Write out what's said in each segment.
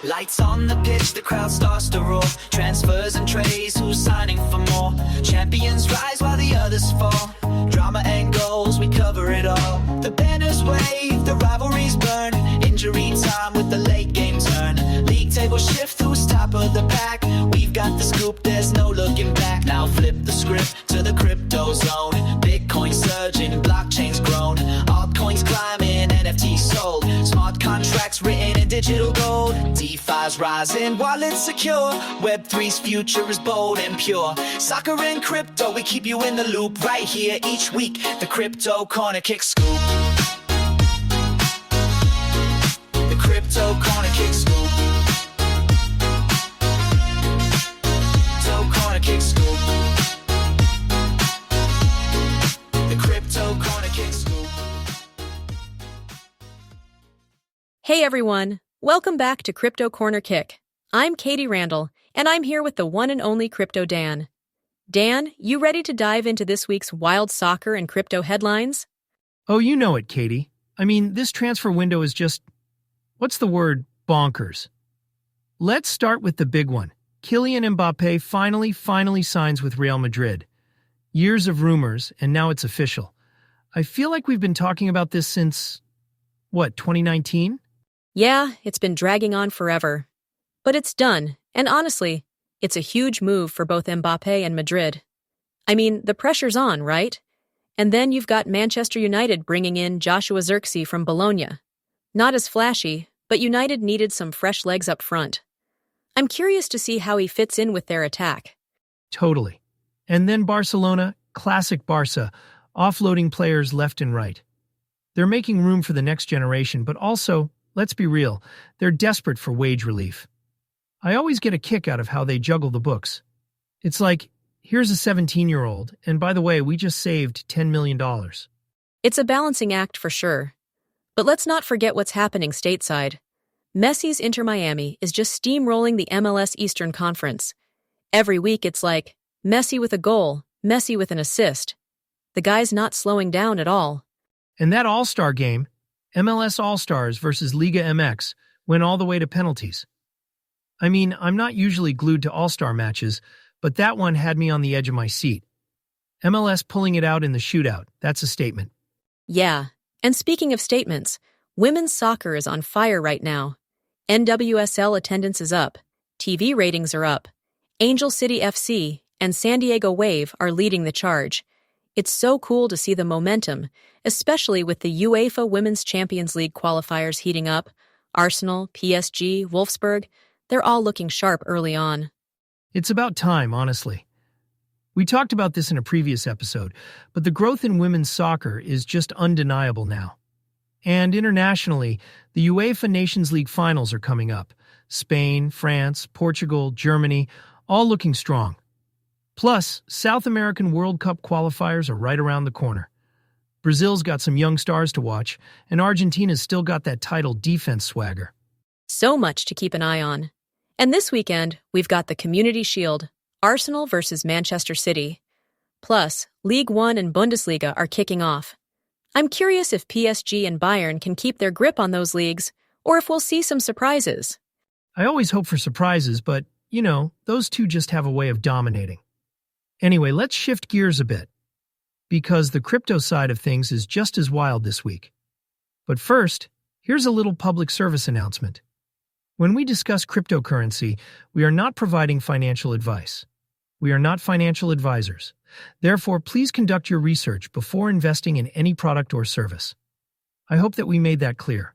Lights on the pitch, the crowd starts to roar. Transfers and trades, who's signing for more? Champions rise while the others fall. Drama and goals, we cover it all. The banners wave, the rivalries burn. Injury time with the late game turn. League table shift, who's top of the pack? We've got the scoop, there's no looking back. Now flip the script to the crypto zone. Bitcoin surging, blockchains grown. Altcoins climbing, NFTs sold. Smart contracts written in digital gold. DeFi's rising, wallets secure. Web3's future is bold and pure. Soccer and crypto, we keep you in the loop. Right here each week, the Crypto Corner Kick Scoop. The Crypto Corner Kick Scoop. Crypto Corner Kick Scoop. The Crypto Corner Kick Scoop. Hey everyone, welcome back to Crypto Corner Kick. I'm Katie Randall, and I'm here with the one and only Crypto Dan. Dan, you ready to dive into this week's wild soccer and crypto headlines? Oh, you know it, Katie. I mean, this transfer window is just, what's the word, bonkers. Let's start with the big one. Kylian Mbappé finally signs with Real Madrid. Years of rumors, and now it's official. I feel like we've been talking about this since, 2019? Yeah, it's been dragging on forever. But it's done, and honestly, it's a huge move for both Mbappé and Madrid. I mean, the pressure's on, right? And then you've got Manchester United bringing in Joshua Zirkzee from Bologna. Not as flashy, but United needed some fresh legs up front. I'm curious to see how he fits in with their attack. Totally. And then Barcelona, classic Barca, offloading players left and right. They're making room for the next generation, but also, let's be real, they're desperate for wage relief. I always get a kick out of how they juggle the books. It's like, here's a 17-year-old, and by the way, we just saved $10 million. It's a balancing act for sure. But let's not forget what's happening stateside. Messi's Inter Miami is just steamrolling the MLS Eastern Conference. Every week it's like, Messi with a goal, Messi with an assist. The guy's not slowing down at all. And that All-Star game, MLS All-Stars versus Liga MX, went all the way to penalties. I mean, I'm not usually glued to All-Star matches, but that one had me on the edge of my seat. MLS pulling it out in the shootout, that's a statement. Yeah, and speaking of statements, women's soccer is on fire right now. NWSL attendance is up, TV ratings are up, Angel City FC and San Diego Wave are leading the charge. It's so cool to see the momentum, especially with the UEFA Women's Champions League qualifiers heating up. Arsenal, PSG, Wolfsburg, they're all looking sharp early on. It's about time, honestly. We talked about this in a previous episode, but the growth in women's soccer is just undeniable now. And internationally, the UEFA Nations League finals are coming up. Spain, France, Portugal, Germany, all looking strong. Plus, South American World Cup qualifiers are right around the corner. Brazil's got some young stars to watch, and Argentina's still got that title defense swagger. So much to keep an eye on. And this weekend, we've got the Community Shield, Arsenal versus Manchester City. Plus, League One and Bundesliga are kicking off. I'm curious if PSG and Bayern can keep their grip on those leagues, or if we'll see some surprises. I always hope for surprises, but, those two just have a way of dominating. Anyway, let's shift gears a bit, because the crypto side of things is just as wild this week. But first, here's a little public service announcement. When we discuss cryptocurrency, we are not providing financial advice. We are not financial advisors. Therefore, please conduct your research before investing in any product or service. I hope that we made that clear.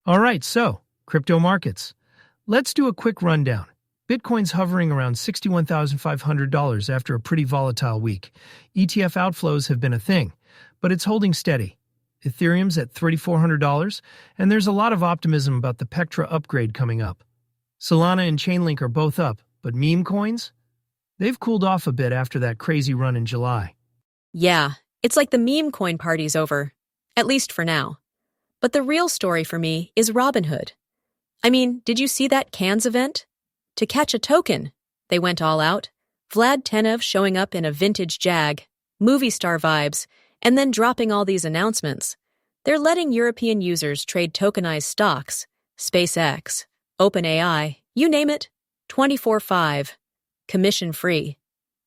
All right, so, crypto markets. Let's do a quick rundown. Bitcoin's hovering around $61,500 after a pretty volatile week. ETF outflows have been a thing, but it's holding steady. Ethereum's at $3,400, and there's a lot of optimism about the Pectra upgrade coming up. Solana and Chainlink are both up, but meme coins? They've cooled off a bit after that crazy run in July. Yeah, it's like the meme coin party's over, at least for now. But the real story for me is Robinhood. I mean, did you see that Cannes event? To catch a token, they went all out. Vlad Tenev showing up in a vintage Jag, movie star vibes, and then dropping all these announcements. They're letting European users trade tokenized stocks, SpaceX, OpenAI, you name it, 24/5, commission-free.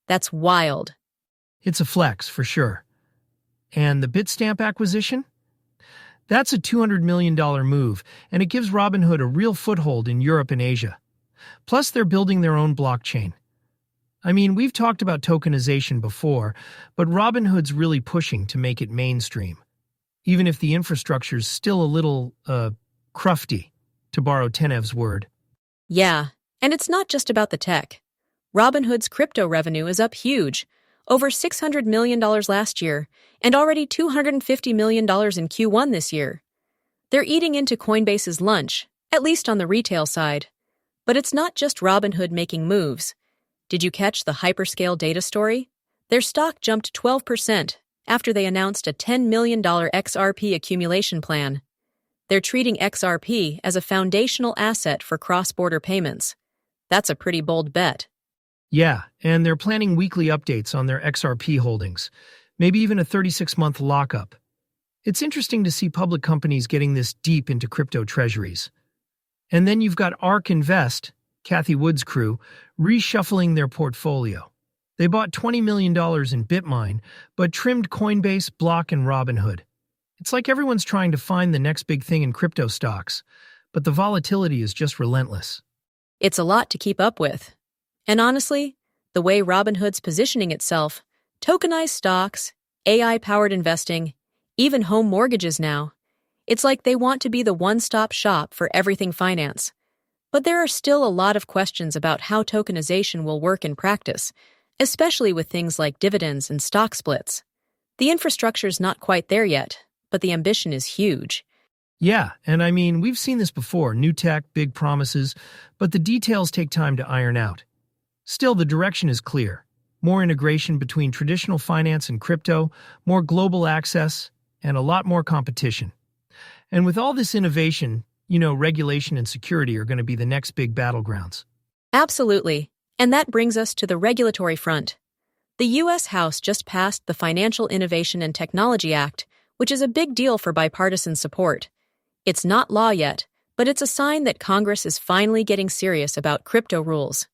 That's wild. It's a flex, for sure. And the Bitstamp acquisition? That's a $200 million move, and it gives Robinhood a real foothold in Europe and Asia. Plus, they're building their own blockchain. I mean, we've talked about tokenization before, but Robinhood's really pushing to make it mainstream, even if the infrastructure's still a little, crufty, to borrow Tenev's word. Yeah, and it's not just about the tech. Robinhood's crypto revenue is up huge, over $600 million last year, and already $250 million in Q1 this year. They're eating into Coinbase's lunch, at least on the retail side. But it's not just Robinhood making moves. Did you catch the hyperscale data story? Their stock jumped 12% after they announced a $10 million XRP accumulation plan. They're treating XRP as a foundational asset for cross-border payments. That's a pretty bold bet. Yeah, and they're planning weekly updates on their XRP holdings, maybe even a 36-month lockup. It's interesting to see public companies getting this deep into crypto treasuries. And then you've got ARK Invest, Cathie Wood's crew, reshuffling their portfolio. They bought $20 million in Bitmine, but trimmed Coinbase, Block, and Robinhood. It's like everyone's trying to find the next big thing in crypto stocks, but the volatility is just relentless. It's a lot to keep up with. And honestly, the way Robinhood's positioning itself, tokenized stocks, AI-powered investing, even home mortgages now, it's like they want to be the one-stop shop for everything finance. But there are still a lot of questions about how tokenization will work in practice, especially with things like dividends and stock splits. The infrastructure's not quite there yet, but the ambition is huge. Yeah, and I mean, we've seen this before, new tech, big promises, but the details take time to iron out. Still, the direction is clear. More integration between traditional finance and crypto, more global access, and a lot more competition. And with all this innovation, regulation and security are going to be the next big battlegrounds. Absolutely. And that brings us to the regulatory front. The U.S. House just passed the Financial Innovation and Technology Act, which is a big deal for bipartisan support. It's not law yet, but it's a sign that Congress is finally getting serious about crypto rules.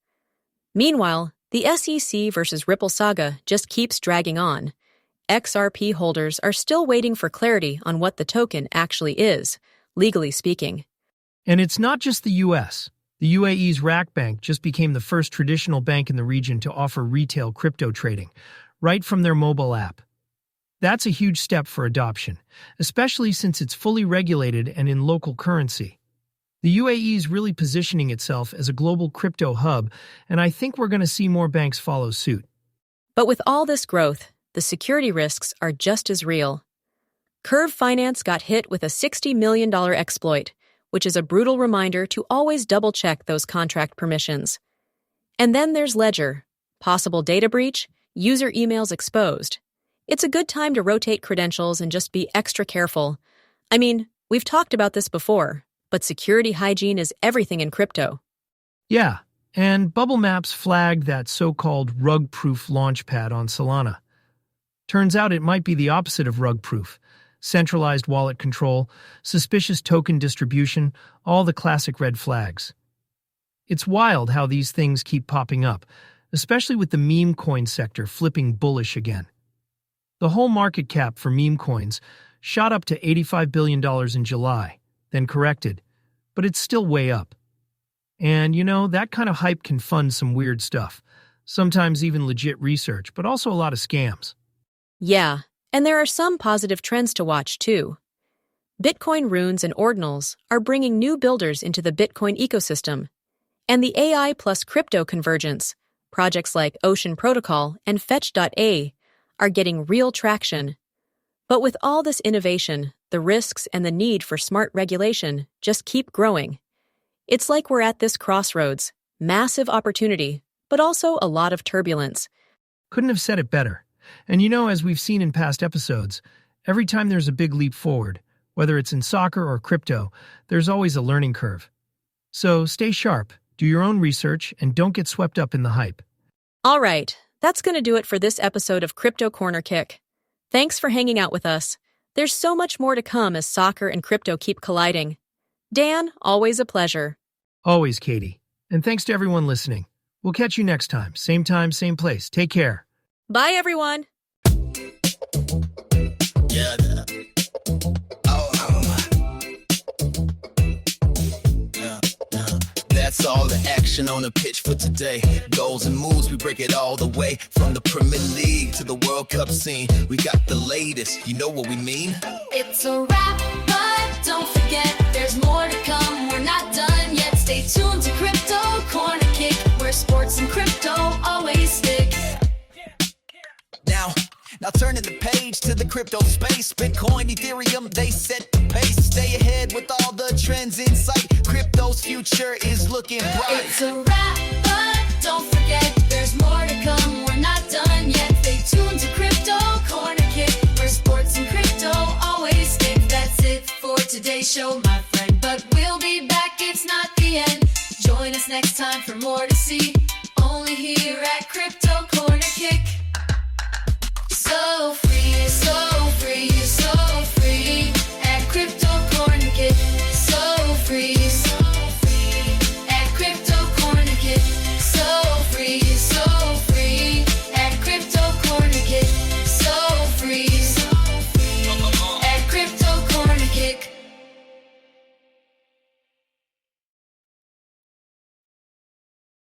Meanwhile, the SEC versus Ripple saga just keeps dragging on. XRP holders are still waiting for clarity on what the token actually is, legally speaking. And it's not just the U.S. The UAE's RAK Bank just became the first traditional bank in the region to offer retail crypto trading, right from their mobile app. That's a huge step for adoption, especially since it's fully regulated and in local currency. The UAE is really positioning itself as a global crypto hub, and I think we're going to see more banks follow suit. But with all this growth, the security risks are just as real. Curve Finance got hit with a $60 million exploit, which is a brutal reminder to always double-check those contract permissions. And then there's Ledger. Possible data breach, user emails exposed. It's a good time to rotate credentials and just be extra careful. I mean, we've talked about this before, but security hygiene is everything in crypto. Yeah, and Bubble Maps flagged that so-called rug-proof launchpad on Solana. Turns out it might be the opposite of rug-proof. Centralized wallet control, suspicious token distribution, all the classic red flags. It's wild how these things keep popping up, especially with the meme coin sector flipping bullish again. The whole market cap for meme coins shot up to $85 billion in July, then corrected, but it's still way up. And, that kind of hype can fund some weird stuff, sometimes even legit research, but also a lot of scams. Yeah, and there are some positive trends to watch, too. Bitcoin runes and ordinals are bringing new builders into the Bitcoin ecosystem. And the AI plus crypto convergence, projects like Ocean Protocol and Fetch.ai, are getting real traction. But with all this innovation, the risks and the need for smart regulation just keep growing. It's like we're at this crossroads, massive opportunity, but also a lot of turbulence. Couldn't have said it better. And as we've seen in past episodes, every time there's a big leap forward, whether it's in soccer or crypto, there's always a learning curve. So stay sharp, do your own research, and don't get swept up in the hype. All right, that's going to do it for this episode of Crypto Corner Kick. Thanks for hanging out with us. There's so much more to come as soccer and crypto keep colliding. Dan, always a pleasure. Always, Katie. And thanks to everyone listening. We'll catch you next time, same place. Take care. Bye, everyone. Yeah. That's all the action on the pitch for today. Goals and moves, we break it all the way. From the Premier League to the World Cup scene, we got the latest, you know what we mean? It's a wrap, but don't forget, there's more to come. We're not done yet. Stay tuned to Crypto Corner Kick, where sports and crypto always stick. Now turning the page to the crypto space. Bitcoin, Ethereum, they set the pace. Stay ahead with all the trends in sight. Crypto's future is looking bright. It's a wrap, but don't forget, there's more to come. We're not done yet. Stay tuned to Crypto Corner Kick, where sports and crypto always stick. That's it for today's show, my friend. But we'll be back, it's not the end. Join us next time for more to see.